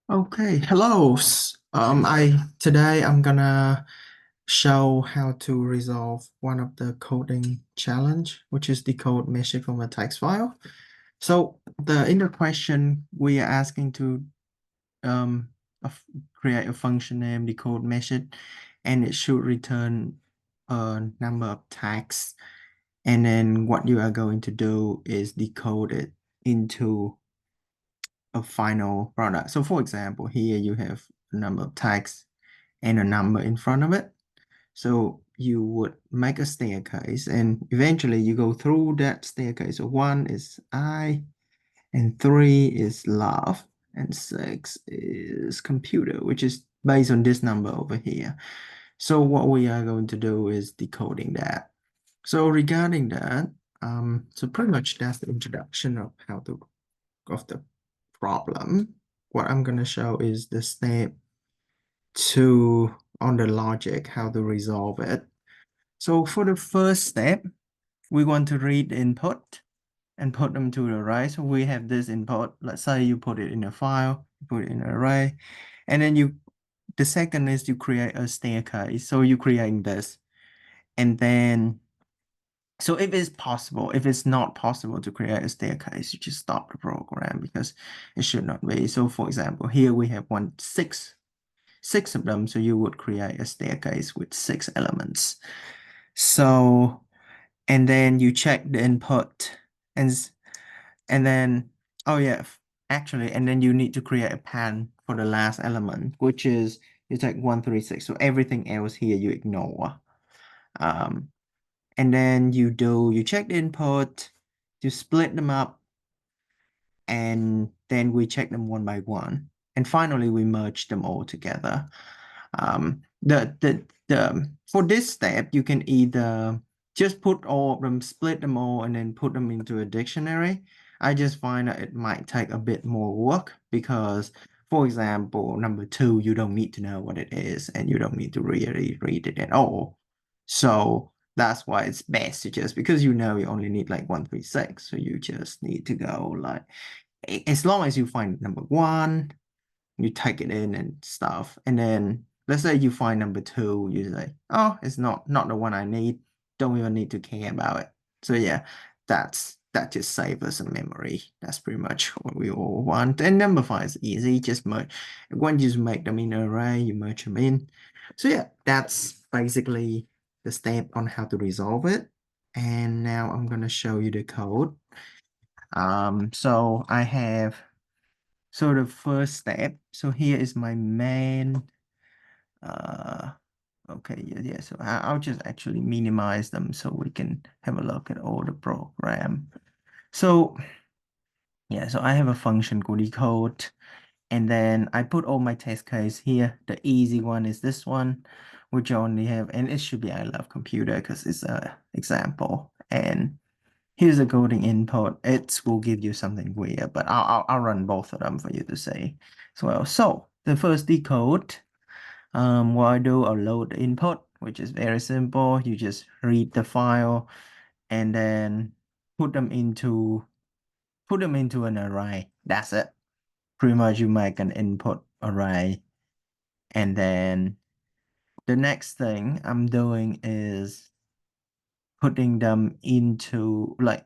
Okay, hello. Today I'm gonna show how to resolve one of the coding challenge, which is decode message from a text file. So in the question we are asking to um create a function named decode message, and it should return a number of tags. And then what you are going to do is decode it into a final product. So for example, here you have a number of tags and a number in front of it. So you would make a staircase and eventually you go through that staircase. So 1 is I, and 3 is love, and 6 is computer, which is based on this number over here. So what we are going to do is decoding that. So regarding that, so pretty much that's the introduction of of the problem. What I'm going to show is the step 2 on the logic, how to resolve it. So for the first step, we want to read the input and put them to the array. So we have this input. Let's say you put it in a file, you put it in an array, and then the second is you create a staircase. So you're creating this. And then, so if it's possible, if it's not possible to create a staircase, you just stop the program because it should not be. So for example, here we have six of them, so you would create a staircase with 6 elements. So, and then you check the input and and then, oh yeah, actually, and then you need to create a pan for the last element, which is you take 1, 3, 6. So everything else here you ignore. And then you check the input, you split them up, and then we check them one by one. And finally, we merge them all together. For this step, you can either just put all of them, split them all, and then put them into a dictionary. I just find that it might take a bit more work because, for example, number 2, you don't need to know what it is, and you don't need to really read it at all. So that's why it's best to just, because you only need like 1, 3, 6, so you just need to go like, as long as you find number 1, you take it in and stuff. And then let's say you find number 2, you say, oh, it's not the one I need. Don't even need to care about it. So yeah, that just saves us some memory. That's pretty much what we all want. And number 5 is easy. Just merge. When you make them in an array, you merge them in. So yeah, that's basically the step on how to resolve it. And now I'm gonna show you the code. So I have the first step. So here is my main. Uh, okay, yeah. So I'll just actually minimize them so we can have a look at all the program. So yeah, so I have a function called decode, and then I put all my test case here. The easy one is this one, which I only have, and it should be I love computer because it's a example. And here's a coding input. It will give you something weird, but I'll run both of them for you to see as well. So the first decode, what I do, I'll load the input, which is very simple. You just read the file and then put them into an array. That's it. Pretty much you make an input array. And then the next thing I'm doing is putting them into like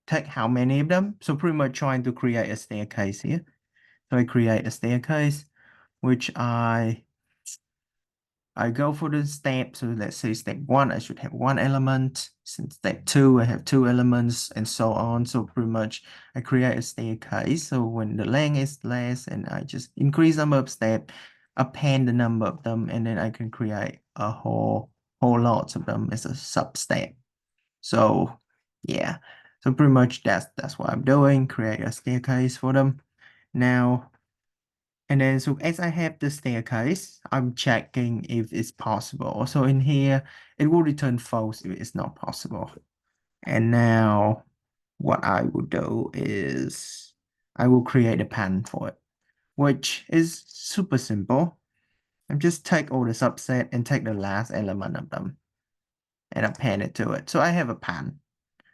take how many of them. So pretty much trying to create a staircase here. So I create a staircase, which I go for the step. So let's say step 1, I should have 1 element. Since step 2, I have 2 elements and so on. So pretty much I create a staircase. So when the length is less and I just increase number of steps, append the number of them, and then I can create a whole lot of them as a sub step. So yeah, so pretty much that's what I'm doing, create a staircase for them. Now, and then so as I have the staircase, I'm checking if it's possible. So in here, it will return false if it's not possible. And now what I will do is I will create a pan for it, which is super simple. I just take all the subset and take the last element of them and append it to it. So I have a pan.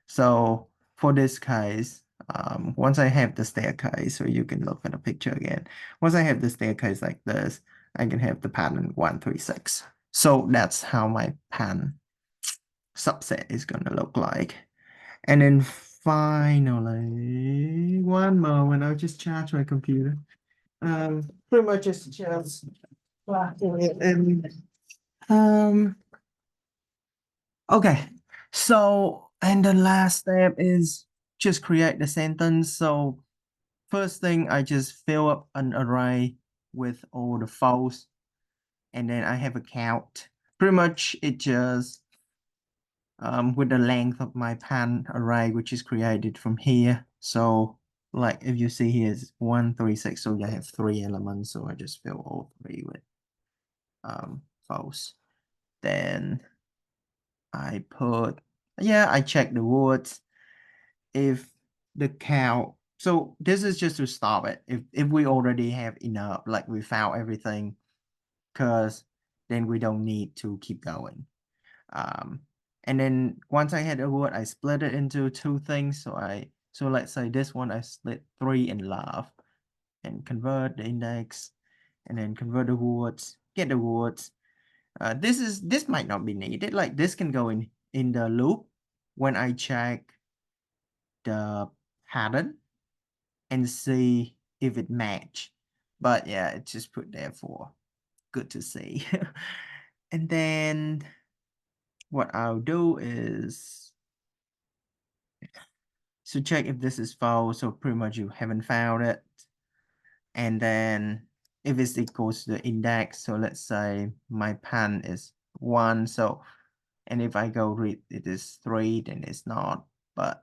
So for this case, once I have the staircase, so you can look at the picture again. Once I have the staircase like this, I can have the pattern 136. So that's how my pattern subset is going to look like. And then finally, one moment, I'll just charge my computer. Pretty much just plugging it in. Okay, so and the last step is just create the sentence. So first thing, I just fill up an array with all the false, and then I have a count. Pretty much it just with the length of my pan array, which is created from here. So like if you see here is 136, so I have 3 elements, so I just fill all 3 with false. Then I check the words. If the count, so this is just to stop it. If we already have enough, like we found everything, because then we don't need to keep going. And then once I had a word, I split it into 2 things. So let's say this one I split 3 in half and convert the index, and then convert the words, get the words. This might not be needed. Like this can go in the loop when I check the pattern and see if it match. But yeah, it's just put there for good to see. And then what I'll do is so check if this is false. So pretty much you haven't found it. And then if it's equals to the index, so let's say my pan is 1. So and if I go read it is 3, then it's not. But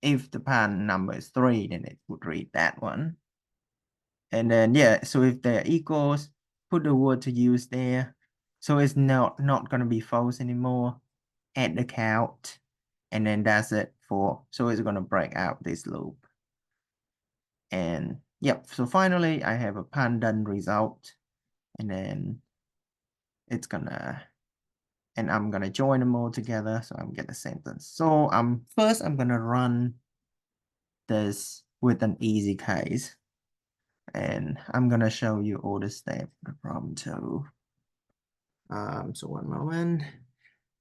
if the pan number is 3, then it would read that one. And then yeah, so if they're equals, put the word to use there. So it's not gonna be false anymore. Add the count, and then that's it for, so it's gonna break out this loop. And yep, so finally I have a pan done result, and then it's gonna, and I'm gonna join them all together, so I'm get a sentence. So first I'm gonna run this with an easy case, and I'm gonna show you all the steps of the problem too. So one moment,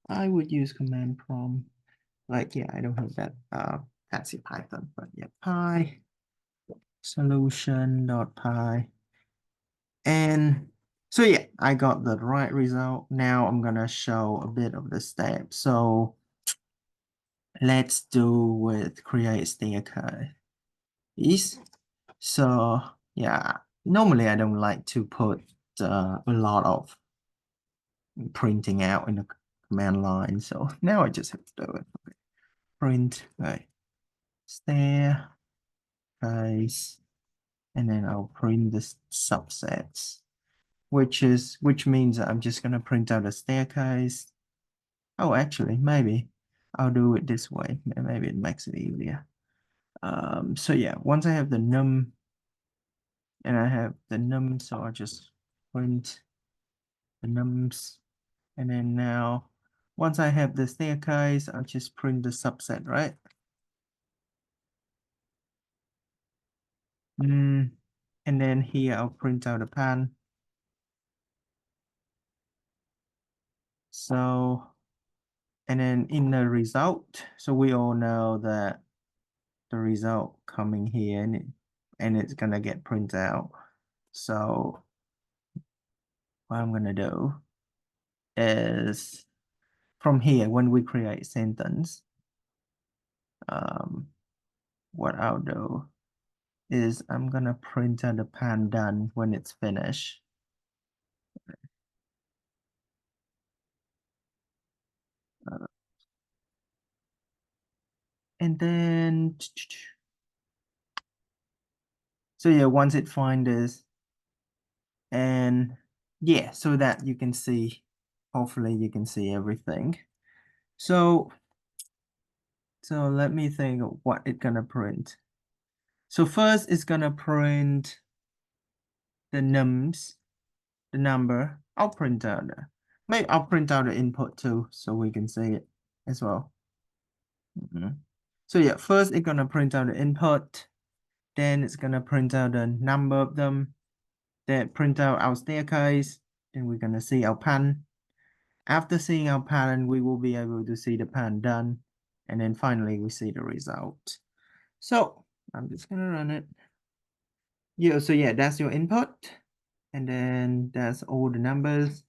I would use command prompt. Like yeah, I don't have that fancy Python, but yeah, py solution.py, and so yeah, I got the right result. Now I'm gonna show a bit of the steps. So let's do with create staircase. So yeah, normally I don't like to put a lot of printing out in the command line. So now I just have to do it. Okay. Print, right, staircase, and then I'll print the subsets, which means I'm just gonna print out a staircase. Oh, actually, maybe I'll do it this way. Maybe it makes it easier. So yeah, once I have the num and I have the num, so I'll just print the nums. And then now, once I have the staircase, I'll just print the subset, right? And then here I'll print out a pan. So, and then in the result, so we all know that the result coming here and it's gonna get printed out. So what I'm gonna do is from here, when we create sentence, what I'll do is I'm gonna print out the pan done when it's finished. And then, so yeah, once it finds this, and yeah, so that you can see, hopefully you can see everything. So let me think of what it's gonna print. So first it's gonna print the nums, the number. I'll print out maybe I'll print out the input too, so we can see it as well. So yeah, first it's gonna print out the input, then it's gonna print out the number of them, then print out our staircase, then we're gonna see our pattern. After seeing our pattern, we will be able to see the pattern done, and then finally we see the result. So I'm just gonna run it. Yeah, so yeah, that's your input, and then that's all the numbers.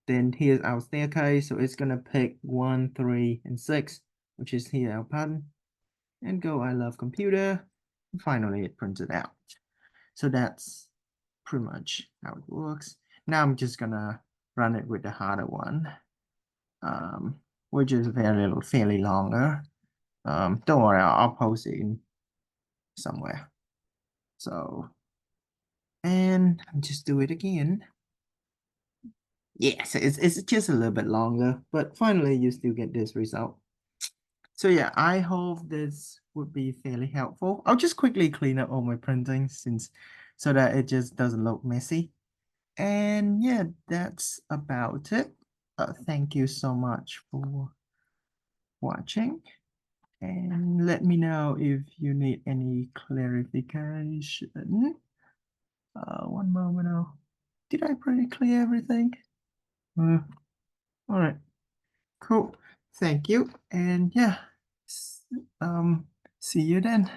Then here's our staircase, so it's gonna pick 1, 3, and 6, which is here our pattern, and go I love computer. And finally, it prints it out. So that's pretty much how it works. Now I'm just gonna run it with the harder one, which is fairly longer. Don't worry, I'll post it in somewhere. So, and just do it again. Yes, it's just a little bit longer, but finally you still get this result. So yeah, I hope this would be fairly helpful. I'll just quickly clean up all my printing so that it just doesn't look messy. And yeah, that's about it. Thank you so much for watching. And let me know if you need any clarification. One moment now. Did I pretty clear everything? All right, cool. Thank you. And yeah, see you then.